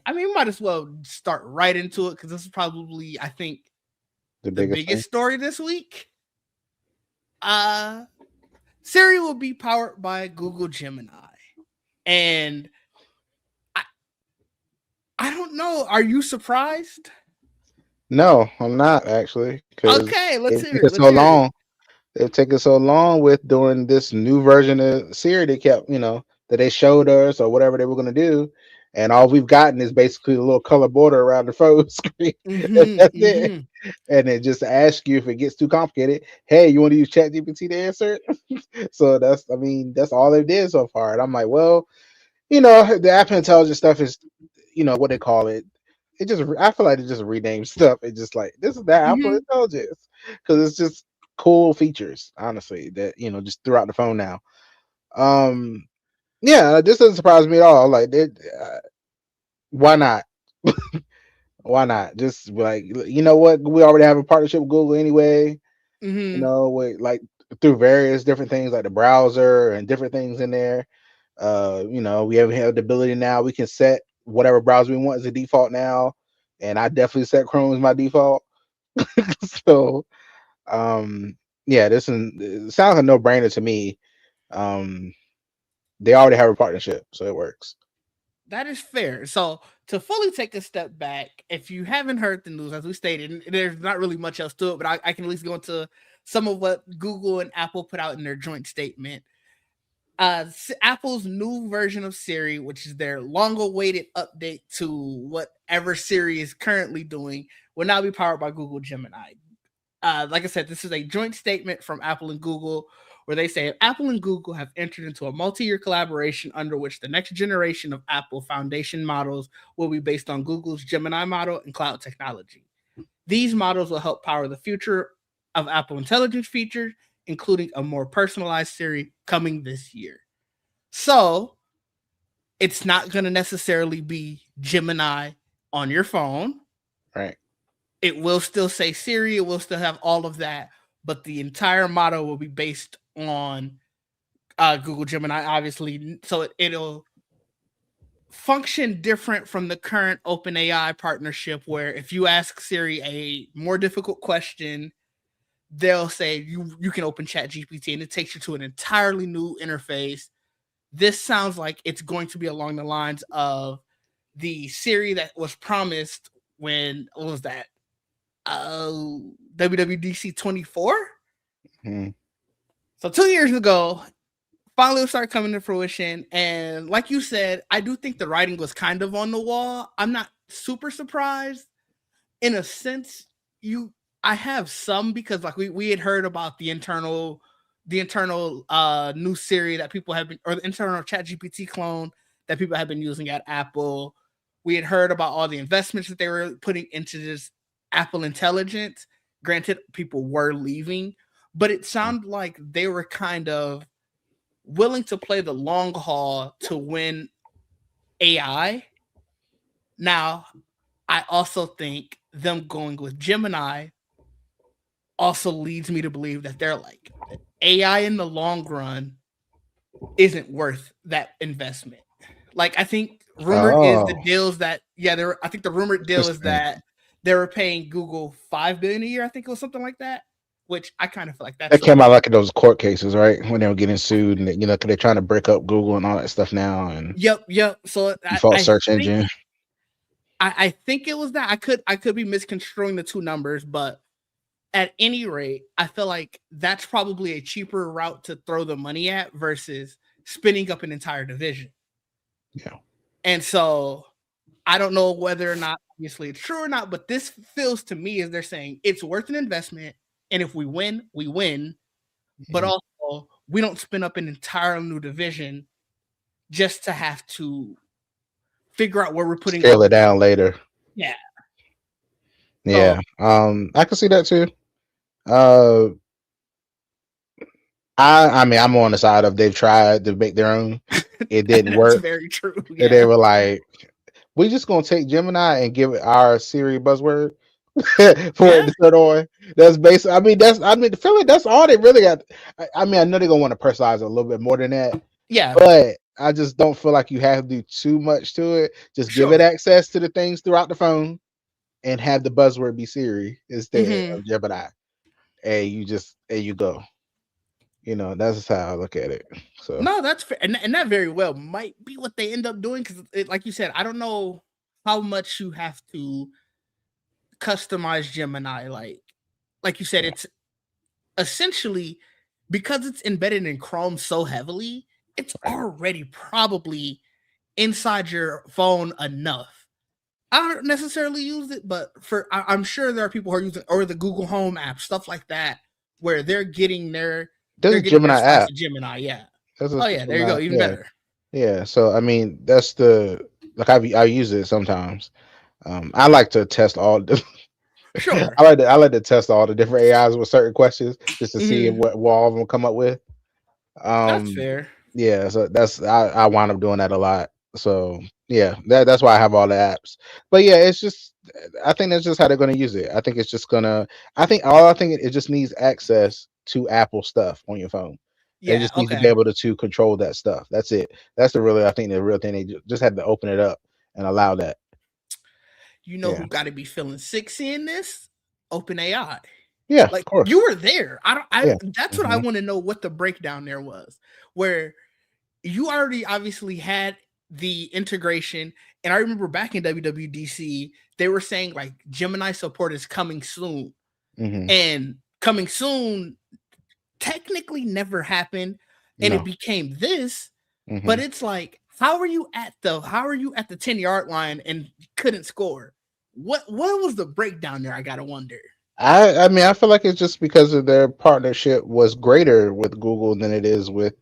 I mean, we might as well start right into it because this is probably, I think, The the biggest thing. biggest story this week. Uh Siri will be powered by Google Gemini. And I, I don't know. Are you surprised? No, I'm not actually, because Okay, let's it hear took it. us Let's so hear it. long. It took us so long with doing this new version of Siri. They kept, that they showed us or whatever they were going to do, and all we've gotten is basically a little color border around the phone screen. And Mm-hmm. that's it. Mm-hmm. And it just asks you if it gets too complicated. Hey, you want to use ChatGPT to answer it? So that's all they did so far. And I'm like, well, the app intelligence stuff is, what they call it. I feel like it just renamed stuff. It's just like this is that Apple Mm-hmm. Intelligence because it's just cool features, honestly, that just throughout the phone now. Um, yeah, this doesn't surprise me at all. Like, why not? Why not? Just like what, we already have a partnership with Google anyway. Mm-hmm. With like through various different things like the browser and different things in there. We have the ability now. We can set whatever browser we want as a default now, and I definitely set Chrome as my default. So, um, yeah, it sounds like a no brainer to me. Um, they already have a partnership, so it works. That is fair. So to fully take a step back, if you haven't heard the news, as we stated, there's not really much else to it, but I can at least go into some of what Google and Apple put out in their joint statement. Apple's new version of Siri, which is their long-awaited update to whatever Siri is currently doing, will now be powered by Google Gemini. Like I said, this is a joint statement from Apple and Google where they say Apple and Google have entered into a multi-year collaboration under which the next generation of Apple foundation models will be based on Google's Gemini model and cloud technology. These models will help power the future of Apple intelligence features, including a more personalized Siri coming this year. So it's not going to necessarily be Gemini on your phone. Right. It will still say Siri, it will still have all of that, but the entire model will be based on Google Gemini, obviously. So it'll function different from the current OpenAI partnership, where if you ask Siri a more difficult question, they'll say you can open Chat GPT and it takes you to an entirely new interface. This sounds like it's going to be along the lines of the Siri that was promised when, what was that? WWDC 24. Mhm. So 2 years ago, finally will start coming to fruition. And like you said, I do think the writing was kind of on the wall. I'm not super surprised. In a sense, you I have some, because like we had heard about the internal new Siri that people have been, or the internal Chat GPT clone that people have been using at Apple. We had heard about all the investments that they were putting into this Apple Intelligence. Granted, people were leaving, but it sounded like they were kind of willing to play the long haul to win AI. Now, I also think them going with Gemini also leads me to believe that they're like, AI in the long run isn't worth that investment. Like, I think rumored is the Oh, deals that, yeah, there. I think the rumored deal is interesting. that they were paying Google $5 billion a year. I think it was something like that. Which I kind of feel like That that's came a, out like in those court cases, right? When they were getting sued, and 'cause they're trying to break up Google and all that stuff now, and yep. So default search think engine. I think it was that. I could be misconstruing the two numbers, but at any rate, I feel like that's probably a cheaper route to throw the money at versus spinning up an entire division. Yeah. And so I don't know whether or not obviously it's true or not, but this feels to me as they're saying it's worth an investment. And if we win, we win. But Mhm. also, we don't spin up an entire new division just to have to figure out where we're putting all Scale it this. down later. Yeah. So Yeah. I can see that too. Uh, I mean, I'm on the side of they've tried to make their own. It didn't that's work. very true. And they Yeah. were like, we just gonna take Gemini and give it our Siri buzzword for it Yeah. to turn on. That's basically. I mean, feel like that's all they really got. I mean, I know they're gonna want to personalize it a little bit more than that, Yeah. but I just don't feel like you have to do too much to it. Just give it Sure. access to the things throughout the phone and have the buzzword be Siri instead Hmm. of Gemini. And you go. That's just how I look at it. So No, that's fair, and that very well might be what they end up doing because, like you said, I don't know how much you have to customize Gemini. Like you said, yeah. it's essentially because it's embedded in Chrome so heavily, it's Right. already probably inside your phone enough. I don't necessarily use it, but I'm sure there are people who are using or the Google Home app, stuff like that, where There's they're a getting their Gemini slice app. of Gemini. Yeah. There's a Oh yeah, there you go. Gemini. Even Yeah. better. Yeah. So I mean, that's the like I use it sometimes. I like to test all the Sure. I like to test all the different AIs with certain questions just to see Hmm. what all of them come up with. That's Um, fair. yeah, so I wind up doing that a lot. So yeah, that's why I have all the apps. But yeah, it's just I think that's just how they're gonna use it. I think it's just gonna I think it just needs access to Apple stuff on your phone. They Yeah. just need to be Okay. able to control that stuff. That's it. That's I think the real thing. They just had to open it up and allow that. You know Yeah. who got to be feeling sick seeing this? OpenAI. Yeah, of Like course. you were there. I don't. I Yeah. That's what I Hmm. want to know. What the breakdown there was, where you already obviously had the integration. And I remember back in WWDC, they were saying like Gemini support is coming soon, Hmm. and coming soon technically never happened, and it No. became this. But Hmm. it's like, how are you at the 10-yard line and couldn't score? What was the breakdown there? I gotta wonder. I mean I feel like it's just because of their partnership was greater with Google than it is with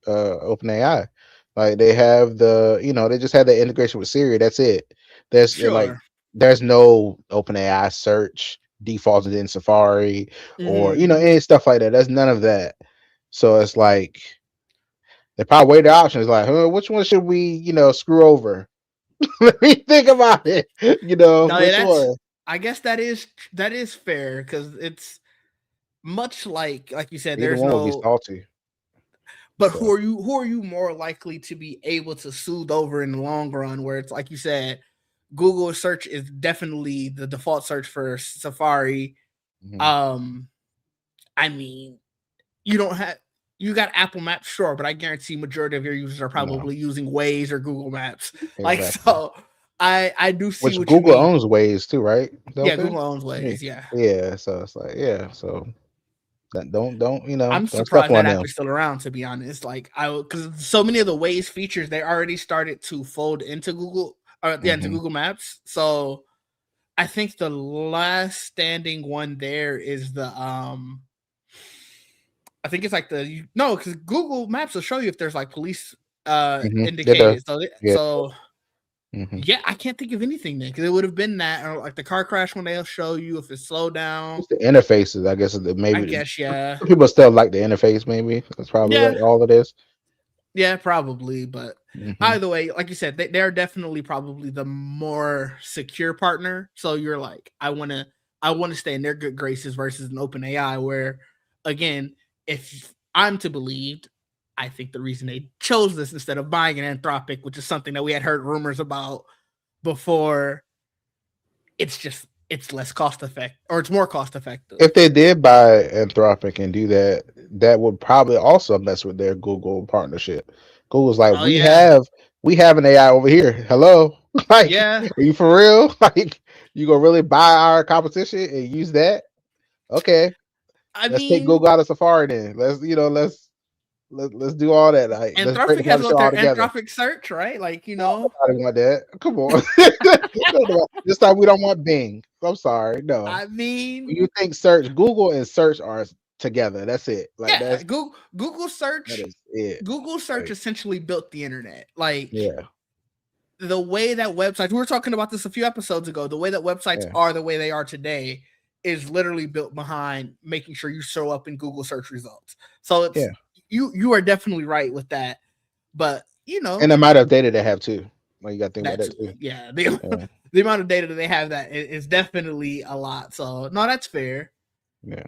OpenAI. Like they have they just had the integration with Siri. That's it. Sure. There's no OpenAI search defaulted in Safari or Hmm. any stuff like that. There's none of that. So it's like they probably weigh the options like, which one should we, screw over? Let me think about it. No, yeah, Which one? I guess that is fair because it's much like you said, Either there's one would be no. salty. But So who are you more likely to be able to soothe over in the long run? Where it's like you said, Google search is definitely the default search for Safari. mhm, Um, I mean, you don't have you got Apple Maps, sure, but I guarantee majority of your users are no, probably using Waze or Google Maps. Like exactly. so, I do see Which what you Google mean. owns Waze too, right? Don't Yeah, they? Google owns Yeah. Waze. Yeah, Yeah. So it's like, yeah. So that don't I'm don't step surprised on that app them. is still around. To be honest, like because so many of the Waze features they already started to fold into Google, or yeah, into Hmm. Google Maps. So I think the last standing one there is the I think it's like no, because Google Maps will show you if there's like police Hmm. It does. indicated. Yeah. Hmm. Yeah, I can't think of anything then because it would have been that or like the car crash when they'll show you if it's slowed down. Just the interfaces, I guess. I Maybe guess yeah, some people still like the interface. Maybe that's probably yeah, what all it is. yeah, probably. But Hmm. either way, like you said, they're definitely probably the more secure partner. So you're like, I want to stay in their good graces versus an open AI where, again, if I'm to believe, I think the reason they chose this instead of buying an Anthropic, which is something that we had heard rumors about before, it's less cost effective or it's more cost If effective. they did buy Anthropic and do that, that would probably also mess with their Google partnership. Google's like, Oh yeah, we have an AI over here. Hello, like, yeah. are you for real? Like, you gonna really buy our competition and use that? Okay, I let's take mean, Google out of Safari then. Let's do all that. Like, let's break the Anthropic has partnership what all their together. Anthropic search, right? Like No, nobody want that. Come on. This time we don't want Bing. I'm sorry. No. I mean, When you think search, Google and search are together. That's it. Like yeah, Google that search is it. Google search Like, essentially built the internet. Like yeah, the way that websites, we were talking about this a few episodes ago, the way that websites yeah, are the way they are today is literally built behind making sure you show up in Google search results. So it's yeah. you are definitely right with that. But And the amount of data they have too. Like you got to think about that that too. too. Yeah, Yeah, the amount of data that they have that is definitely a lot. So no, that's fair. yeah.